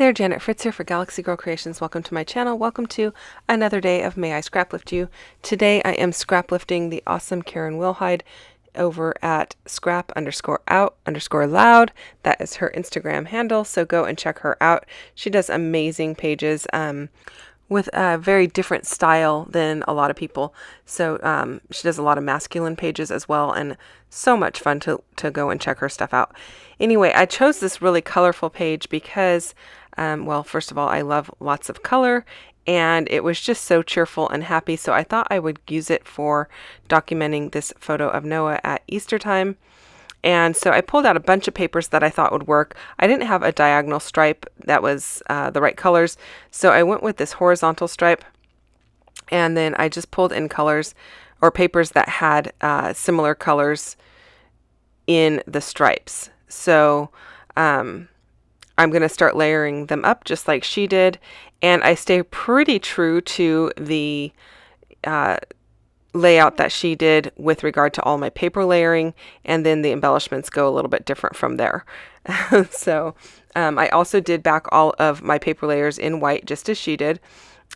There, Janet Fritz here for Galaxy Girl Creations. Welcome to my channel. Welcome to another day of May I Scraplift You. Today I am scraplifting the awesome Karen Wilhide over at scrap_out_loud. That is her Instagram handle, so go and check her out. She does amazing pages with a very different style than a lot of people. So she does a lot of masculine pages as well, and so much fun to go and check her stuff out. Anyway, I chose this really colorful page because well, first of all, I love lots of color, and it was just so cheerful and happy, so I thought I would use it for documenting this photo of Noah at Easter time. And so I pulled out a bunch of papers that I thought would work. I didn't have a diagonal stripe that was the right colors, so I went with this horizontal stripe, and then I just pulled in colors or papers that had similar colors in the stripes. So I'm going to start layering them up just like she did, and I stay pretty true to the layout that she did with regard to all my paper layering, and then the embellishments go a little bit different from there. So I also did back all of my paper layers in white just as she did,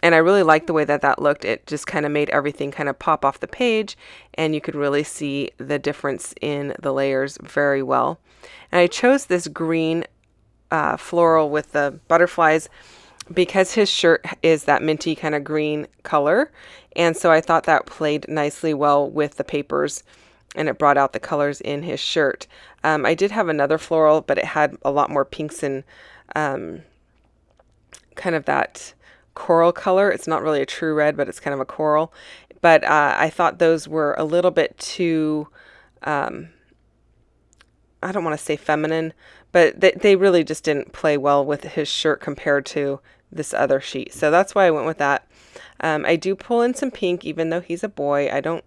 and I really liked the way that that looked. It just kind of made everything kind of pop off the page, and you could really see the difference in the layers very well. And I chose this green floral with the butterflies because his shirt is that minty kind of green color, and so I thought that played nicely well with the papers, and it brought out the colors in his shirt. I did have another floral, but it had a lot more pinks and kind of that coral color. It's not really a true red, but it's kind of a coral, but I thought those were a little bit too I don't want to say feminine, but they really just didn't play well with his shirt compared to this other sheet. So that's why I went with that. I do pull in some pink, even though he's a boy. I don't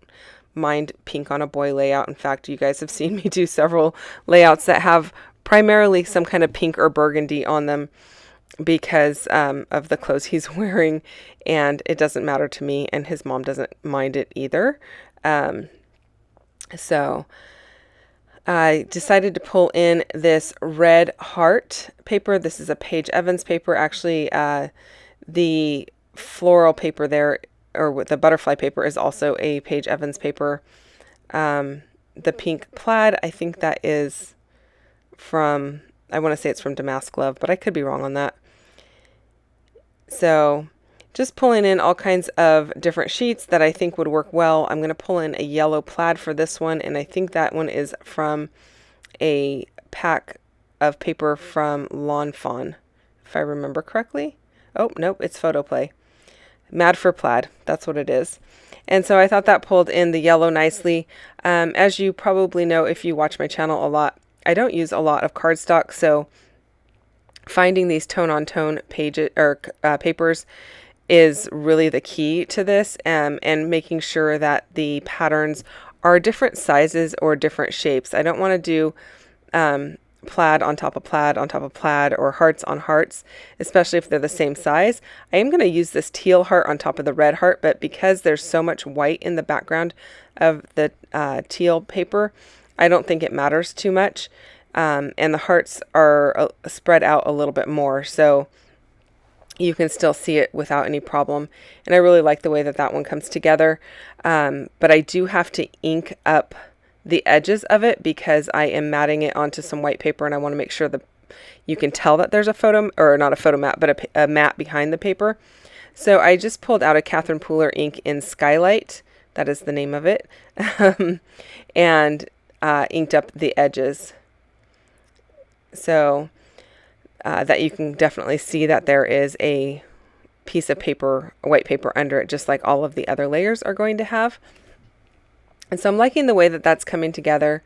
mind pink on a boy layout. In fact, you guys have seen me do several layouts that have primarily some kind of pink or burgundy on them because of the clothes he's wearing, and it doesn't matter to me, and his mom doesn't mind it either. So I decided to pull in this red heart paper. This is a Paige Evans paper. Actually, the floral paper there, or with the butterfly paper, is also a Paige Evans paper. The pink plaid, I think that is from, I want to say it's from Damask Love, but I could be wrong on that. So just pulling in all kinds of different sheets that I think would work well. I'm going to pull in a yellow plaid for this one, and I think that one is from a pack of paper from Lawn Fawn, if I remember correctly. Oh, nope, it's Photo Play. Mad for Plaid, that's what it is. And so I thought that pulled in the yellow nicely. As you probably know if you watch my channel a lot, I don't use a lot of cardstock, so finding these tone-on-tone pages or papers is really the key to this, and making sure that the patterns are different sizes or different shapes. I don't want to do plaid on top of plaid on top of plaid, or hearts on hearts, especially if they're the same size. I am going to use this teal heart on top of the red heart, but because there's so much white in the background of the teal paper, I don't think it matters too much, and the hearts are spread out a little bit more, so you can still see it without any problem. And I really like the way that that one comes together. But I do have to ink up the edges of it because I am matting it onto some white paper, and I want to make sure that you can tell that there's a photo, or not a photo mat, but a mat behind the paper. So I just pulled out a Catherine Pooler ink in Skylight. That is the name of it. And inked up the edges. So that you can definitely see that there is a piece of paper, white paper under it, just like all of the other layers are going to have. And so I'm liking the way that that's coming together,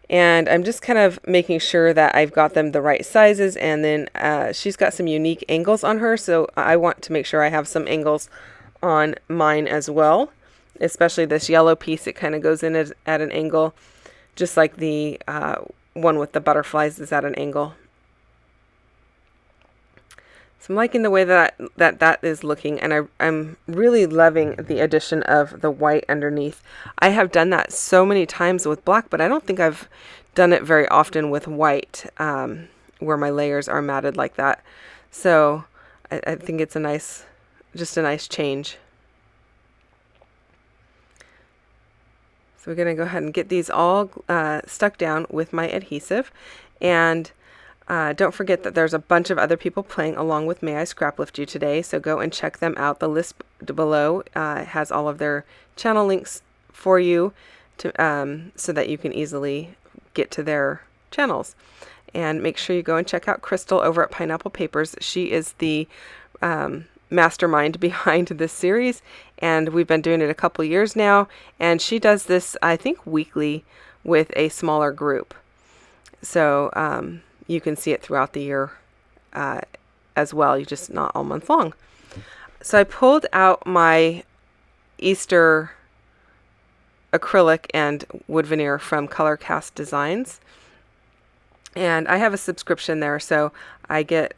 and I'm just kind of making sure that I've got them the right sizes. And then she's got some unique angles on her, so I want to make sure I have some angles on mine as well, especially this yellow piece. It kind of goes in at an angle, just like the one with the butterflies is at an angle. So I'm liking the way that is looking, and I'm really loving the addition of the white underneath. I have done that so many times with black, but I don't think I've done it very often with white, where my layers are matted like that. So I think it's just a nice change. So we're going to go ahead and get these all stuck down with my adhesive. And don't forget that there's a bunch of other people playing along with May I Scraplift You today, so go and check them out. The list below has all of their channel links for you so that you can easily get to their channels. And make sure you go and check out Crystal over at Pineapple Papers. She is the mastermind behind this series, and we've been doing it a couple years now, and she does this, I think, weekly with a smaller group. So you can see it throughout the year as well. You just not all month long. So I pulled out my Easter acrylic and wood veneer from Color Cast Designs, and I have a subscription there, so I get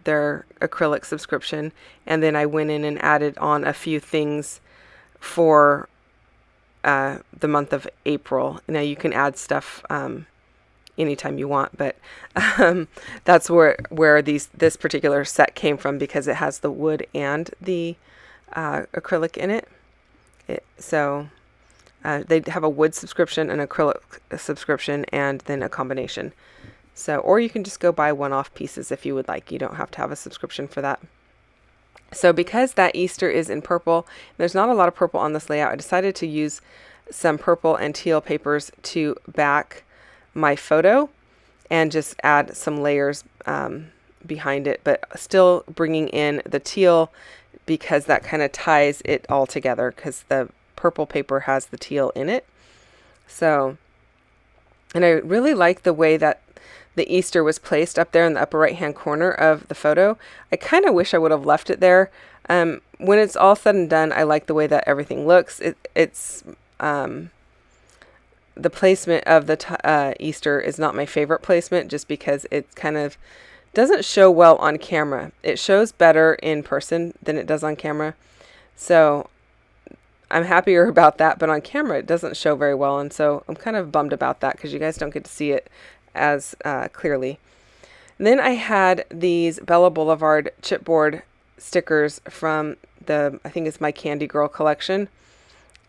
their acrylic subscription, and then I went in and added on a few things for the month of April. Now you can add stuff anytime you want, but that's where this particular set came from, because it has the wood and the acrylic in it. So they have a wood subscription, an acrylic subscription, and then a combination. So, or you can just go buy one-off pieces if you would like. You don't have to have a subscription for that. So because that Easter is in purple, there's not a lot of purple on this layout, I decided to use some purple and teal papers to back my photo and just add some layers behind it, but still bringing in the teal because that kind of ties it all together, because the purple paper has the teal in it. So, and I really like the way that the Easter was placed up there in the upper right hand corner of the photo. I kind of wish I would have left it there. When it's all said and done, I like the way that everything looks. It's the placement of the Easter is not my favorite placement, just because it kind of doesn't show well on camera. It shows better in person than it does on camera. So I'm happier about that, but on camera it doesn't show very well, and so I'm kind of bummed about that because you guys don't get to see it as clearly. And then I had these Bella Boulevard chipboard stickers from I think it's my Candy Girl collection,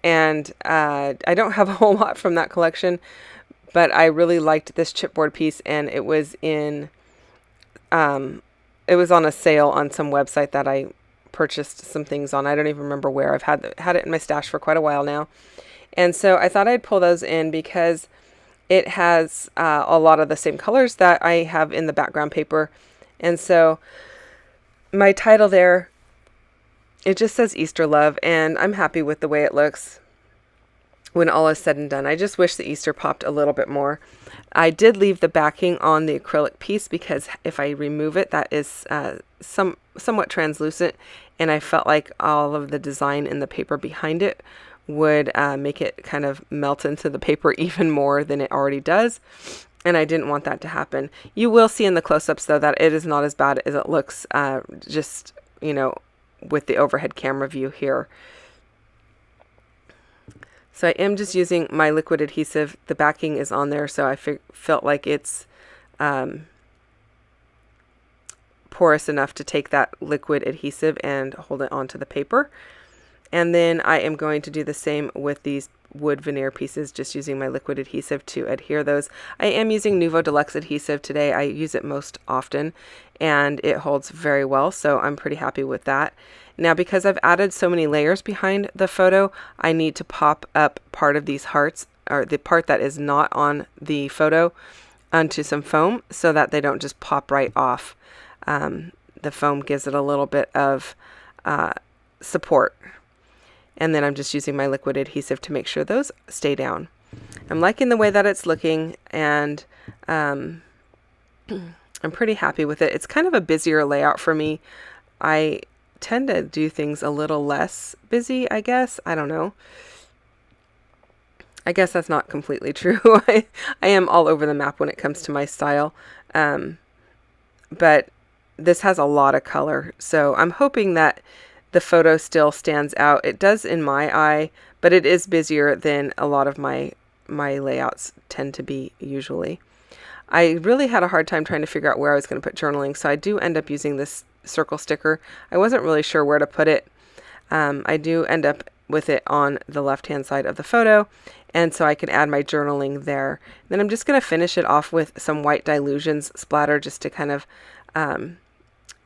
and I don't have a whole lot from that collection, but I really liked this chipboard piece, and it was on a sale on some website that I purchased some things on. I don't even remember where. I've had it in my stash for quite a while now, and so I thought I'd pull those in because it has a lot of the same colors that I have in the background paper. And so my title there, it just says Easter Love, and I'm happy with the way it looks when all is said and done. I just wish the Easter popped a little bit more. I did leave the backing on the acrylic piece because if I remove it, that is somewhat translucent, and I felt like all of the design in the paper behind it would make it kind of melt into the paper even more than it already does, and I didn't want that to happen. You will see in the close-ups though that it is not as bad as it looks just with the overhead camera view here. So I am just using my liquid adhesive. The backing is on there, so I felt like it's porous enough to take that liquid adhesive and hold it onto the paper. And then I am going to do the same with these wood veneer pieces, just using my liquid adhesive to adhere those. I am using Nuvo Deluxe adhesive today. I use it most often, and it holds very well, so I'm pretty happy with that. Now, because I've added so many layers behind the photo, I need to pop up part of these hearts, or the part that is not on the photo, onto some foam so that they don't just pop right off. The foam gives it a little bit of support. And then I'm just using my liquid adhesive to make sure those stay down. I'm liking the way that it's looking, and I'm pretty happy with it. It's kind of a busier layout for me. I tend to do things a little less busy, I guess. I don't know. I guess that's not completely true. I am all over the map when it comes to my style. But this has a lot of color, so I'm hoping that the photo still stands out. It does in my eye, but it is busier than a lot of my layouts tend to be usually. I really had a hard time trying to figure out where I was going to put journaling, so I do end up using this circle sticker. I wasn't really sure where to put it. I do end up with it on the left-hand side of the photo, and so I can add my journaling there. Then I'm just going to finish it off with some white Dylusions splatter just to kind of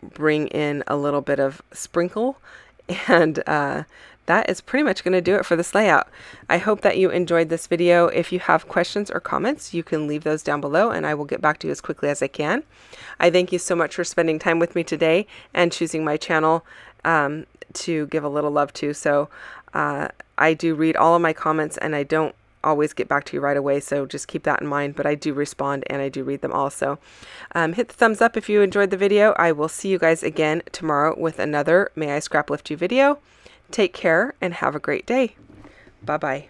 bring in a little bit of sprinkle, and that is pretty much going to do it for this layout. I hope that you enjoyed this video. If you have questions or comments, you can leave those down below and I will get back to you as quickly as I can. I thank you so much for spending time with me today and choosing my channel to give a little love to. So I do read all of my comments and I don't always get back to you right away, so just keep that in mind, but I do respond and I do read them all. So hit the thumbs up if you enjoyed the video. I will see you guys again tomorrow with another May I Scraplift You video. Take care and have a great day. Bye-bye.